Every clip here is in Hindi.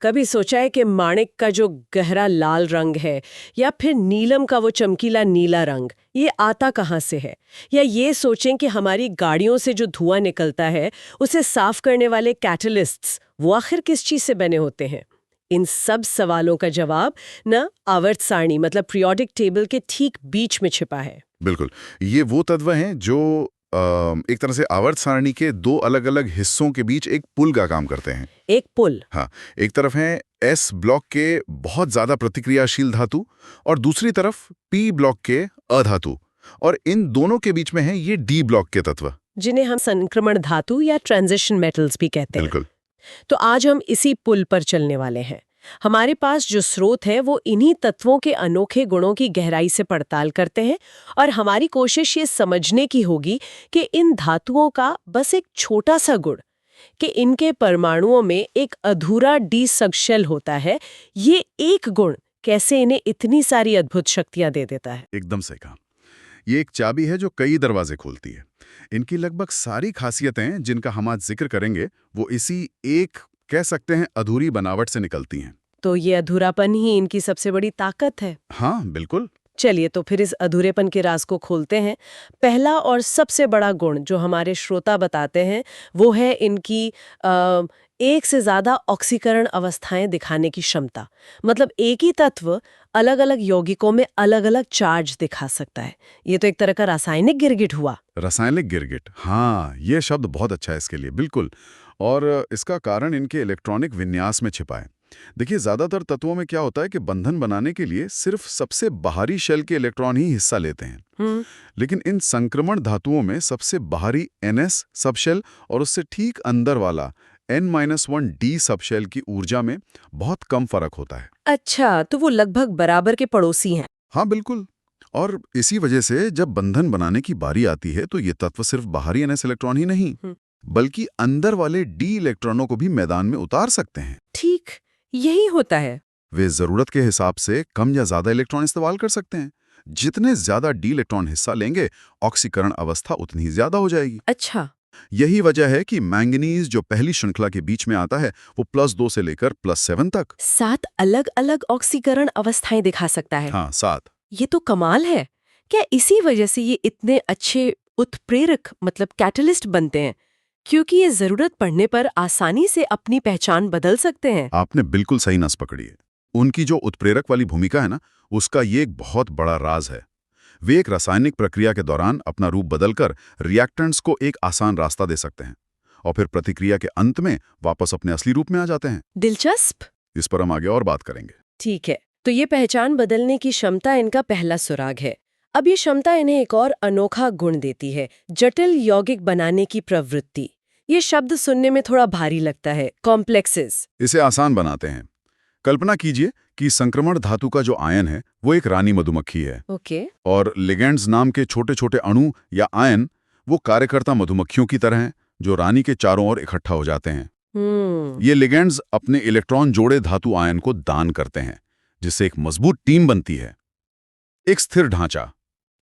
कभी सोचा है कि माणिक का जो गहरा लाल रंग है या फिर नीलम का वो चमकीला नीला रंग, ये आता कहाँ से है? या ये सोचें कि हमारी गाड़ियों से जो धुआं निकलता है उसे साफ करने वाले कैटलिस्ट्स वो आखिर किस चीज से बने होते हैं? इन सब सवालों का जवाब न आवर्त सारणी मतलब पीरियोडिक टेबल के ठीक बीच में छिपा है। बिल्कुल, ये वो तत्व हैं जो एक तरह से आवर्त सारणी के दो अलग अलग हिस्सों के बीच एक पुल का काम करते हैं। एक पुल। हाँ, एक तरफ है एस ब्लॉक के बहुत ज्यादा प्रतिक्रियाशील धातु और दूसरी तरफ पी ब्लॉक के अधातु, और इन दोनों के बीच में है ये डी ब्लॉक के तत्व, जिन्हें हम संक्रमण धातु या ट्रांजिशन मेटल्स भी कहते हैं। बिल्कुल। तो आज हम इसी पुल पर चलने वाले हैं। हमारे पास जो स्रोत है वो इन्हीं तत्वों के अनोखे गुणों की गहराई से पड़ताल करते हैं, और हमारी कोशिश ये समझने की होगी कि इन धातुओं का बस एक छोटा सा गुण कि इनके परमाणुओं में एक अधूरा डी सबशेल होता है, ये एक गुण कैसे इन्हें इतनी सारी अद्भुत शक्तियां दे देता है। एकदम सही कहा। ये एक चाबी है जो कई दरवाजे खोलती है। इनकी लगभग सारी खासियतें जिनका हम आज जिक्र करेंगे वो इसी एक, कह सकते हैं, अधूरी बनावट से निकलती हैं। तो ये अधूरापन ही इनकी सबसे बड़ी ताकत है। हाँ, बिल्कुल। चलिए तो फिर इस अधूरेपन के राज को खोलते हैं। पहला और सबसे बड़ा गुण जो हमारे श्रोता बताते हैं वो है इनकी एक से ज्यादा ऑक्सीकरण अवस्थाएं दिखाने की क्षमता। मतलब एक ही तत्व अलग अलग यौगिकों में अलग अलग चार्ज दिखा सकता है। ये तो एक तरह का रासायनिक गिरगिट हुआ। रासायनिक गिरगिट, हाँ, ये शब्द बहुत अच्छा है इसके लिए, बिल्कुल। और इसका कारण इनके इलेक्ट्रॉनिक विन्यास में छिपा है। देखिए, ज्यादातर तत्वों में क्या होता है कि बंधन बनाने के लिए सिर्फ सबसे बाहरी शेल के इलेक्ट्रॉन ही हिस्सा लेते हैं, लेकिन इन संक्रमण धातुओं में सबसे बाहरी ns सबशेल और उससे ठीक अंदर वाला n-1 d सबशेल की ऊर्जा में बहुत कम फर्क होता है। अच्छा, तो वो लगभग बराबर के पड़ोसी हैं। हाँ, बिल्कुल। और इसी वजह से जब बंधन बनाने की बारी आती है तो ये तत्व सिर्फ बाहरी ns इलेक्ट्रॉन ही नहीं बल्कि अंदर वाले d इलेक्ट्रॉनों को भी मैदान में उतार सकते हैं। ठीक यही होता है। वे जरूरत के हिसाब से कम या ज्यादा इलेक्ट्रॉन इस्तेमाल कर सकते हैं। जितने ज्यादा डी इलेक्ट्रॉन हिस्सा लेंगे, ऑक्सीकरण अवस्था उतनी ही ज्यादा हो जाएगी। अच्छा, यही वजह है कि मैंगनीज जो पहली श्रृंखला के बीच में आता है वो +2 से लेकर +7 तक 7 अलग अलग ऑक्सीकरण अवस्थाएं दिखा सकता है। हाँ, 7। ये तो कमाल है। क्या इसी वजह से ये इतने अच्छे उत्प्रेरक मतलब कैटलिस्ट बनते हैं, क्योंकि ये जरूरत पड़ने पर आसानी से अपनी पहचान बदल सकते हैं? आपने बिल्कुल सही नस पकड़ी है। उनकी जो उत्प्रेरक वाली भूमिका है ना, उसका ये एक बहुत बड़ा राज है। वे एक रासायनिक प्रक्रिया के दौरान अपना रूप बदलकर रिएक्टेंट्स को एक आसान रास्ता दे सकते हैं और फिर प्रतिक्रिया के अंत में वापस अपने असली रूप में आ जाते हैं। दिलचस्प। इस पर हम आगे और बात करेंगे। ठीक है, तो ये पहचान बदलने की क्षमता इनका पहला सुराग है। अब ये क्षमता इन्हें एक और अनोखा गुण देती है, जटिल यौगिक बनाने की प्रवृत्ति। ये शब्द सुनने में थोड़ा भारी लगता है, कॉम्प्लेक्सेस। इसे आसान बनाते हैं। कल्पना कीजिए कि संक्रमण धातु का जो आयन है वो एक रानी मधुमक्खी है। ओके। और लिगेंड्स नाम के छोटे छोटे अणु या आयन वो कार्यकर्ता मधुमक्खियों की तरह हैं जो रानी के चारों ओर इकट्ठा हो जाते हैं। ये लिगेंड्स अपने इलेक्ट्रॉन जोड़े धातु आयन को दान करते हैं, जिससे एक मजबूत टीम बनती है, एक स्थिर ढांचा।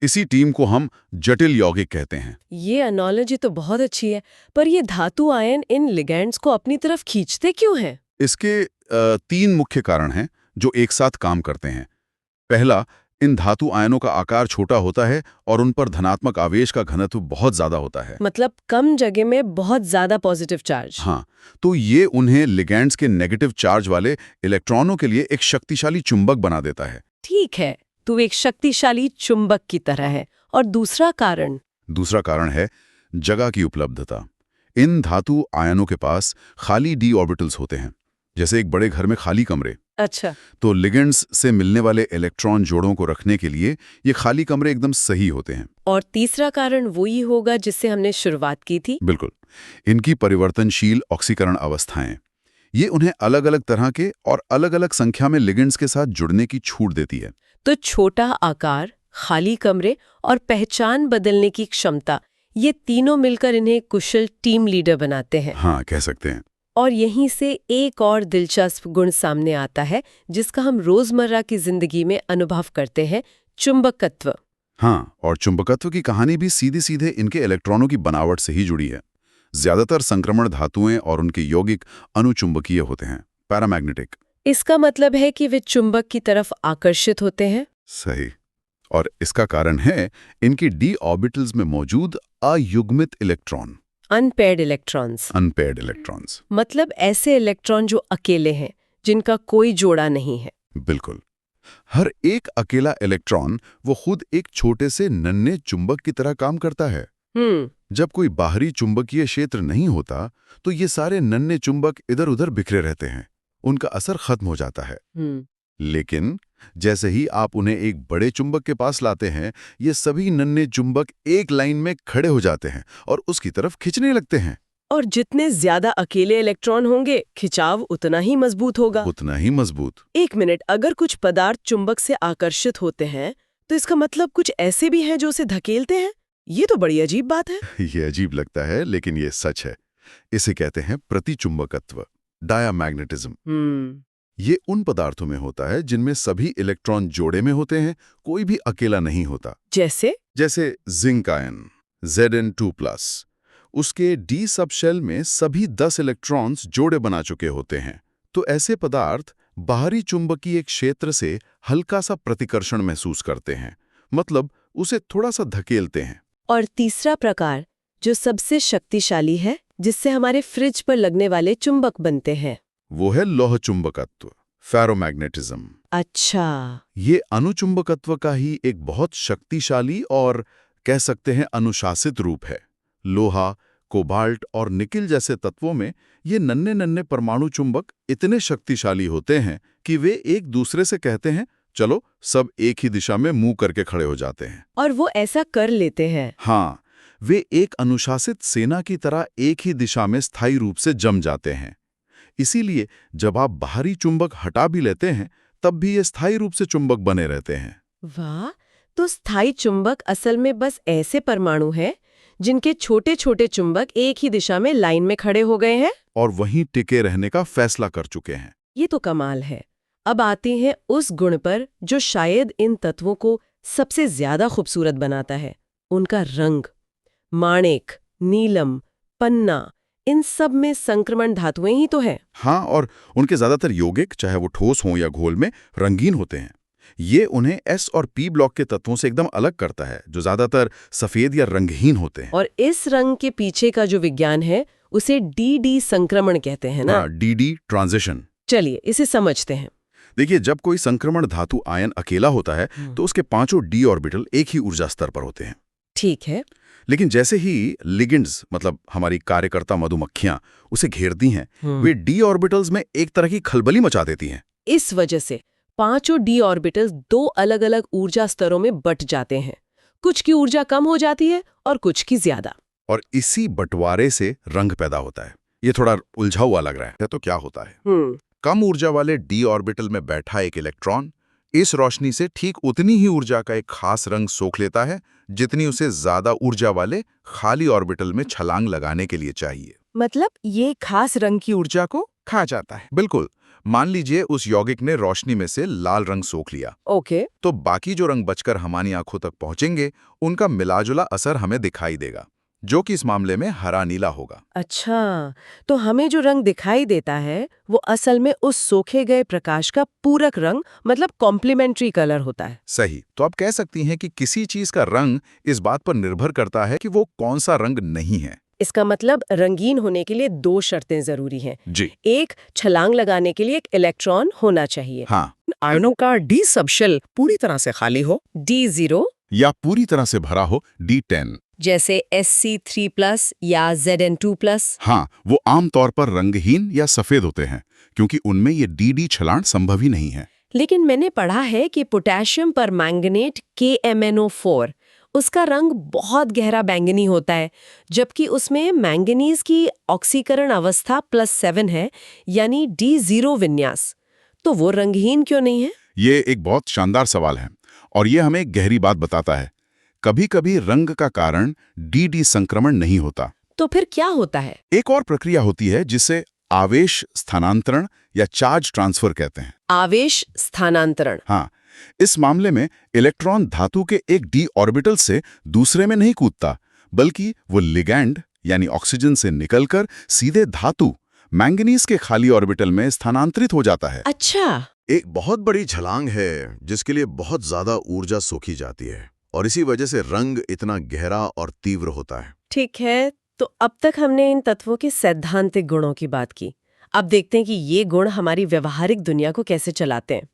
इसी टीम को हम जटिल यौगिक कहते हैं। ये एनालॉजी तो बहुत अच्छी है, पर ये धातु आयन इन लिगेंड्स को अपनी तरफ खींचते क्यों हैं? इसके 3 मुख्य कारण हैं जो एक साथ काम करते हैं। पहला, इन धातु आयनों का आकार छोटा होता है और उन पर धनात्मक आवेश का घनत्व बहुत ज्यादा होता है। मतलब कम जगह में बहुत ज्यादा पॉजिटिव चार्ज। हाँ, तो ये उन्हें लिगेंड्स के नेगेटिव चार्ज वाले इलेक्ट्रॉनों के लिए एक शक्तिशाली चुंबक बना देता है। ठीक है, तो एक शक्तिशाली चुंबक की तरह है। और दूसरा कारण है जगह की उपलब्धता। इन धातु आयनों के पास खाली d ऑर्बिटल्स होते हैं, जैसे एक बड़े घर में खाली कमरे। अच्छा। तो लिगेंड्स से मिलने वाले इलेक्ट्रॉन जोड़ों को रखने के लिए ये खाली कमरे एकदम सही होते हैं। और तीसरा कारण वही होगा जिससे हमने शुरुआत की थी। बिल्कुल, इनकी परिवर्तनशील ऑक्सीकरण अवस्थाएं। ये उन्हें अलग अलग तरह के और अलग अलग संख्या में लिगेंड्स के साथ जुड़ने की छूट देती है। तो छोटा आकार, खाली कमरे और पहचान बदलने की क्षमता, ये तीनों मिलकर इन्हें कुशल टीम लीडर बनाते हैं। हाँ, कह सकते हैं। और यहीं से एक और दिलचस्प गुण सामने आता है जिसका हम रोजमर्रा की जिंदगी में अनुभव करते हैं, चुंबकत्व। हाँ, और चुंबकत्व की कहानी भी सीधे सीधे इनके इलेक्ट्रॉनों की बनावट से ही जुड़ी है। ज्यादातर संक्रमण धातुएं और उनके यौगिक अनुचुंबकीय होते हैं। पैरामैग्नेटिक। इसका मतलब है कि वे चुंबक की तरफ आकर्षित होते हैं। सही। और इसका कारण है इनकी डी ऑर्बिटल्स में मौजूद अयुग्मित electron, unpaired electrons. Unpaired electrons. मतलब ऐसे इलेक्ट्रॉन जो अकेले हैं, जिनका कोई जोड़ा नहीं है। बिल्कुल। हर एक अकेला इलेक्ट्रॉन वो खुद एक छोटे से नन्हे चुंबक की तरह काम करता है। जब कोई बाहरी चुंबकीय क्षेत्र नहीं होता तो ये सारे नन्हे चुंबक इधर उधर बिखरे रहते हैं, उनका असर खत्म हो जाता है। लेकिन जैसे ही आप उन्हें एक बड़े चुंबक के पास लाते हैं, ये सभी नन्हे चुंबक एक लाइन में खड़े हो जाते हैं और उसकी तरफ खींचने लगते हैं। और जितने ज्यादा अकेले इलेक्ट्रॉन होंगे, खिंचाव उतना ही मजबूत होगा। उतना ही मजबूत। एक मिनट, अगर कुछ पदार्थ चुंबक से आकर्षित होते हैं तो इसका मतलब कुछ ऐसे भी हैं जो उसे धकेलते हैं। ये तो बड़ी अजीब बात है। ये अजीब लगता है, लेकिन ये सच है। इसे कहते हैं प्रतिचुंबकत्व, डायामैग्नेटिज्म। ये उन पदार्थों में होता है जिनमें सभी इलेक्ट्रॉन जोड़े में होते हैं, कोई भी अकेला नहीं होता। जैसे जिंक आयन Zn2+, उसके डी सबशेल में सभी 10 इलेक्ट्रॉन्स जोड़े बना चुके होते हैं। तो ऐसे पदार्थ बाहरी चुंबकीय क्षेत्र से हल्का सा प्रतिकर्षण महसूस करते हैं, मतलब उसे थोड़ा सा धकेलते हैं। और तीसरा प्रकार, जो सबसे शक्तिशाली है, जिससे हमारे फ्रिज पर लगने वाले चुंबक बनते हैं, वो है लौह चुंबकत्व, फेरोमैग्नेटिज्म। अच्छा। ये अनुचुंबकत्व का ही एक बहुत शक्तिशाली और कह सकते हैं अनुशासित रूप है। लोहा, कोबाल्ट और निकिल जैसे तत्वों में ये नन्हे नन्हे परमाणु चुंबक इतने शक्तिशाली होते हैं कि वे एक दूसरे से कहते हैं, चलो सब एक ही दिशा में मुंह करके खड़े हो जाते हैं। और वो ऐसा कर लेते हैं। हाँ, वे एक अनुशासित सेना की तरह एक ही दिशा में स्थायी रूप से जम जाते हैं। इसीलिए जब आप बाहरी चुंबक हटा भी लेते हैं, तब भी ये स्थायी रूप से चुंबक बने रहते हैं। वाह! तो स्थायी चुंबक असल में बस ऐसे परमाणु हैं जिनके छोटे छोटे चुंबक एक ही दिशा में लाइन में खड़े हो गए हैं और वहीं टिके रहने का फैसला कर चुके हैं। ये तो कमाल है। अब आते हैं उस गुण पर जो शायद इन तत्वों को सबसे ज्यादा खूबसूरत बनाता है, उनका रंग। माणिक, नीलम, पन्ना, इन सब में संक्रमण धातुएं ही तो हैं। हाँ, और उनके ज्यादातर यौगिक, चाहे वो ठोस हों या घोल में, रंगीन होते हैं। ये उन्हें एस और पी ब्लॉक के तत्वों से एकदम अलग करता है, जो ज्यादातर सफेद या रंगहीन होते हैं। और इस रंग के पीछे का जो विज्ञान है, उसे डी संक्रमण कहते हैं ना? D transition. चलिए इसे समझते हैं। देखिए, जब कोई संक्रमण धातु आयन अकेला होता है तो उसके पांचों डी ऑर्बिटल एक ही ऊर्जा स्तर पर होते हैं। ठीक है। लेकिन जैसे ही लिगेंड्स, मतलब हमारी कार्यकर्ता मधुमक्खियां, उसे घेरती हैं, वे डी ऑर्बिटल्स में एक तरह की खलबली मचा देती हैं। इस वजह से पांचों डी ऑर्बिटल्स दो अलग अलग ऊर्जा स्तरों में बट जाते हैं। कुछ की ऊर्जा कम हो जाती है और कुछ की ज्यादा। और इसी बंटवारे से रंग पैदा होता है। ये थोड़ा उलझा हुआ लग रहा है, तो क्या होता है? कम ऊर्जा वाले डी ऑर्बिटल में बैठा एक इलेक्ट्रॉन इस रोशनी से ठीक उतनी ही ऊर्जा का एक खास रंग सोख लेता है जितनी उसे ज्यादा ऊर्जा वाले खाली ऑर्बिटल में छलांग लगाने के लिए चाहिए। मतलब ये खास रंग की ऊर्जा को खा जाता है। बिल्कुल। मान लीजिए उस यौगिक ने रोशनी में से लाल रंग सोख लिया। ओके। तो बाकी जो रंग बचकर हमारी आंखों तक पहुंचेंगे, उनका मिलाजुला असर हमें दिखाई देगा, जो कि इस मामले में हरा नीला होगा। अच्छा, तो हमें जो रंग दिखाई देता है वो असल में उस सोखे गए प्रकाश का पूरक रंग, मतलब कॉम्प्लीमेंट्री कलर होता है। सही। तो आप कह सकती हैं कि किसी चीज का रंग इस बात पर निर्भर करता है कि वो कौन सा रंग नहीं है। इसका मतलब रंगीन होने के लिए दो शर्तें जरूरी हैं। जी। एक, छलांग लगाने के लिए एक इलेक्ट्रॉन होना चाहिए। हाँ। आयनों का डी सबशेल पूरी तरह से खाली हो, D0, या पूरी तरह से भरा हो, D10। जैसे Sc3+ या Zn2+। हाँ, वो आमतौर पर रंगहीन या सफेद होते हैं, क्योंकि उनमें ये डी छलांग संभव ही नहीं है। लेकिन मैंने पढ़ा है कि पोटेशियम पर मैंगनेट KMnO4, उसका रंग बहुत गहरा बैंगनी होता है, जबकि उसमें मैंगनीज की ऑक्सीकरण अवस्था +7 है, यानी D0 विन्यास। तो वो रंगहीन क्यों नहीं है? ये एक बहुत शानदार सवाल है और ये हमें एक गहरी बात बताता है। कभी-कभी रंग का कारण डी संक्रमण नहीं होता। तो फिर क्या होता है? एक और प्रक्रिया होती है जिसे आवेश स्थानांतरण या चार्ज ट्रांसफर कहते हैं। आवेश स्थानांतरण। हाँ, इस मामले में इलेक्ट्रॉन धातु के एक डी ऑर्बिटल से दूसरे में नहीं कूदता, बल्कि वो लिगैंड यानी ऑक्सीजन से निकलकर सीधे धातु, मैंगनीज के खाली ऑर्बिटल में स्थानांतरित हो जाता है। अच्छा, एक बहुत बड़ी छलांग है जिसके लिए बहुत ज्यादा ऊर्जा सोखी जाती है और इसी वजह से रंग इतना गहरा और तीव्र होता है। ठीक है। तो अब तक हमने इन तत्वों के सैद्धांतिक गुणों की बात की। अब देखते हैं कि ये गुण हमारी व्यवहारिक दुनिया को कैसे चलाते हैं।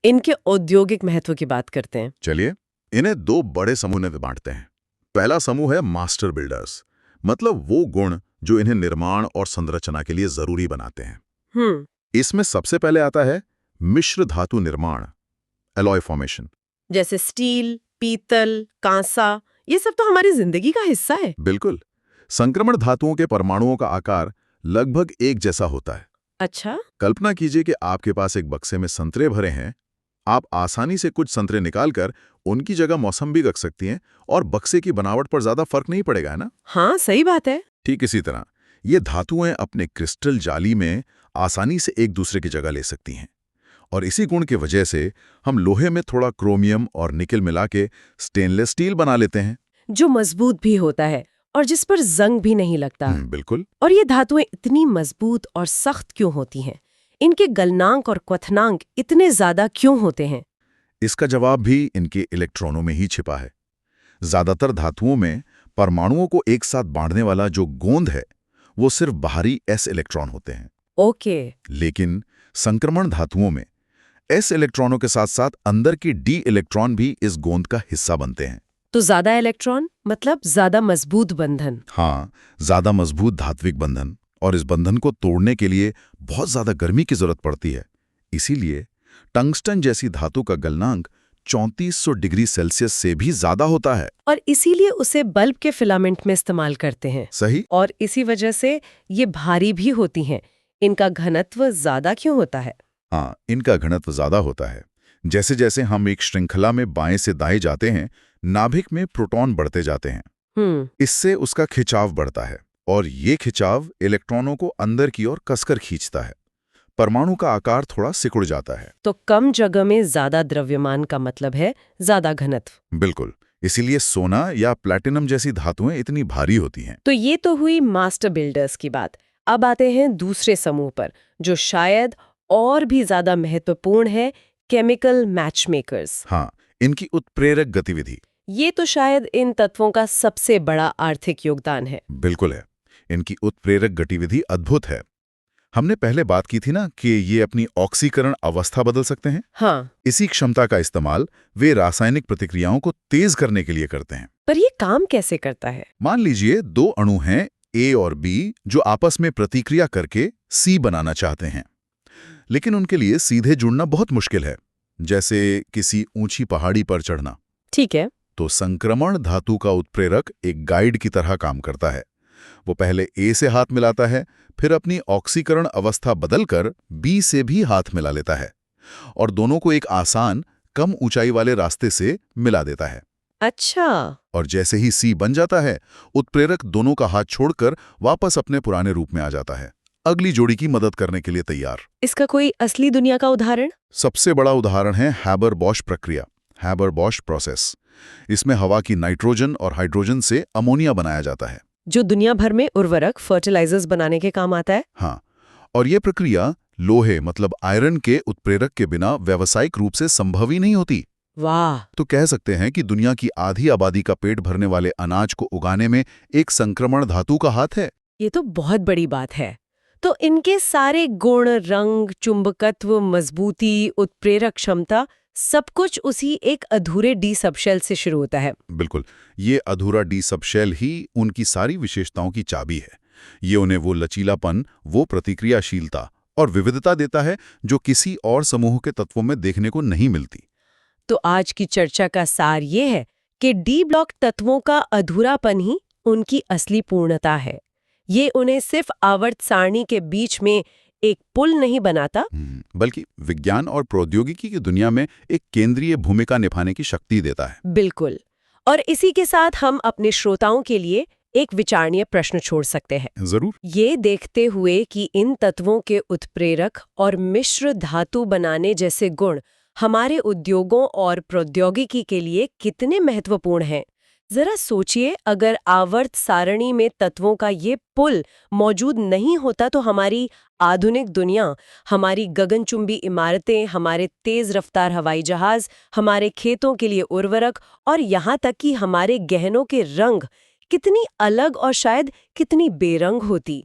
इनके औद्योगिक महत्व की बात करते हैं। चलिए, इन्हें दो बड़े समूह में बांटते हैं। पहला समूह है मास्टर बिल्डर्स, मतलब वो गुण जो इन्हें निर्माण और संरचना के लिए जरूरी बनाते हैं। इसमें सबसे पहले आता है मिश्र धातु निर्माण, एलॉय फॉर्मेशन। जैसे स्टील, पीतल, कांसा, ये सब तो हमारी जिंदगी का हिस्सा है। बिल्कुल। संक्रमण धातुओं के परमाणुओं का आकार लगभग एक जैसा होता है। अच्छा, कल्पना कीजिए कि आपके पास एक बक्से में संतरे भरे हैं। आप आसानी से कुछ संतरे निकालकर उनकी जगह मौसम्बी रख सकती हैं और बक्से की बनावट पर ज्यादा फर्क नहीं पड़ेगा, है ना? हाँ, सही बात है। ठीक इसी तरह ये धातुएं अपने क्रिस्टल जाली में आसानी से एक दूसरे की जगह ले सकती हैं और इसी गुण की वजह से हम लोहे में थोड़ा क्रोमियम और निकल मिला के स्टेनलेस स्टील बना लेते हैं। जो मजबूत भी होता है और जिस पर जंग भी नहीं लगता। बिल्कुल। और ये धातुएं इतनी मजबूत और सख्त क्यों होती हैं? इनके गलनांक और क्वथनांक इतने ज्यादा क्यों होते हैं? इसका जवाब भी इनके इलेक्ट्रॉनों में ही छिपा है। ज्यादातर धातुओं में परमाणुओं को एक साथ बांधने वाला जो गोंद है वो सिर्फ बाहरी s इलेक्ट्रॉन होते हैं। ओके। लेकिन संक्रमण धातुओं में s इलेक्ट्रॉनों के साथ साथ अंदर की d इलेक्ट्रॉन भी इस गोंद का हिस्सा बनते हैं। तो ज्यादा इलेक्ट्रॉन मतलब ज्यादा मजबूत बंधन। हाँ, ज्यादा मजबूत धात्विक बंधन, और इस बंधन को तोड़ने के लिए बहुत ज्यादा गर्मी की जरूरत पड़ती है। इसीलिए टंगस्टन जैसी धातु का गलनांक 3400 डिग्री सेल्सियस से भी ज्यादा होता है। और इसीलिए उसे बल्ब के फिलामेंट में इस्तेमाल करते हैं। सही। और इसी वजह से ये भारी भी होती हैं। इनका घनत्व ज्यादा क्यों होता है? हाँ, इनका घनत्व ज्यादा होता है। जैसे जैसे हम एक श्रृंखला में बाएं से दाएं जाते हैं, नाभिक में प्रोटॉन बढ़ते जाते हैं। इससे उसका खिंचाव बढ़ता है और ये खिंचाव इलेक्ट्रॉनों को अंदर की ओर कसकर खींचता है। परमाणु का आकार थोड़ा सिकुड़ जाता है। तो कम जगह में ज्यादा द्रव्यमान का मतलब है ज्यादा घनत्व। बिल्कुल। इसीलिए सोना या प्लैटिनम जैसी धातुएं इतनी भारी होती हैं। तो ये तो हुई मास्टर बिल्डर्स की बात। अब आते हैं दूसरे समूह पर, जो शायद और भी ज्यादा महत्वपूर्ण है, केमिकल मैचमेकर्स। हाँ, इनकी उत्प्रेरक गतिविधि। ये तो शायद इन तत्वों का सबसे बड़ा आर्थिक योगदान है। बिल्कुल है। इनकी उत्प्रेरक गतिविधि अद्भुत है। हमने पहले बात की थी ना कि ये अपनी ऑक्सीकरण अवस्था बदल सकते हैं। हाँ। इसी क्षमता का इस्तेमाल वे रासायनिक प्रतिक्रियाओं को तेज करने के लिए करते हैं। पर ये काम कैसे करता है? मान लीजिए दो अणु हैं A और B जो आपस में प्रतिक्रिया करके C बनाना चाहते हैं, लेकिन उनके लिए सीधे जुड़ना बहुत मुश्किल है, जैसे किसी ऊंची पहाड़ी पर चढ़ना। ठीक है। तो संक्रमण धातु का उत्प्रेरक एक गाइड की तरह काम करता है। वो पहले A से हाथ मिलाता है, फिर अपनी ऑक्सीकरण अवस्था बदलकर B से भी हाथ मिला लेता है और दोनों को एक आसान, कम ऊंचाई वाले रास्ते से मिला देता है। अच्छा। और जैसे ही C बन जाता है, उत्प्रेरक दोनों का हाथ छोड़कर वापस अपने पुराने रूप में आ जाता है, अगली जोड़ी की मदद करने के लिए तैयार। इसका कोई असली दुनिया का उदाहरण? सबसे बड़ा उदाहरण है हैबर-बॉश प्रक्रिया, हैबर-बॉश प्रोसेस। इसमें हवा की नाइट्रोजन और हाइड्रोजन से अमोनिया बनाया जाता है, जो दुनिया भर में उर्वरक, फर्टिलाइजर्स बनाने के काम आता है। हाँ, और ये प्रक्रिया लोहे मतलब आयरन के उत्प्रेरक के बिना व्यावसायिक रूप से संभव ही नहीं होती। वाह। तो कह सकते हैं कि दुनिया की आधी आबादी का पेट भरने वाले अनाज को उगाने में एक संक्रमण धातु का हाथ है। ये तो बहुत बड़ी बात है। तो इनके सारे गुण, रंग, चुंबकत्व, मजबूती, उत्प्रेरक क्षमता, सब कुछ उसी एक अधूरे डी सबशेल से शुरू होता है। बिल्कुल, ये अधूरा डी सबशेल ही उनकी सारी विशेषताओं की चाबी है। ये उन्हें वो लचीलापन, वो प्रतिक्रियाशीलता और विविधता देता है जो किसी और समूह के तत्वों में देखने को नहीं मिलती। तो आज की चर्चा का सार ये है कि डी ब्लॉक तत्वों का अधूरापन ही उनकी असली पूर्णता है। ये उन्हें सिर्फ आवर्त सारणी के बीच में एक पुल नहीं बनाता, बल्कि विज्ञान और प्रौद्योगिकी की दुनिया में एक केंद्रीय भूमिका निभाने की शक्ति देता है। बिल्कुल। और इसी के साथ हम अपने श्रोताओं के लिए एक विचारणीय प्रश्न छोड़ सकते हैं। जरूर। ये देखते हुए कि इन तत्वों के उत्प्रेरक और मिश्र धातु बनाने जैसे गुण हमारे उद्योगों और प्रौद्योगिकी के लिए कितने महत्वपूर्ण हैं, जरा सोचिए, अगर आवर्त सारणी में तत्वों का ये पुल मौजूद नहीं होता तो हमारी आधुनिक दुनिया, हमारी गगनचुंबी इमारतें, हमारे तेज रफ्तार हवाई जहाज, हमारे खेतों के लिए उर्वरक और यहाँ तक कि हमारे गहनों के रंग कितनी अलग और शायद कितनी बेरंग होती।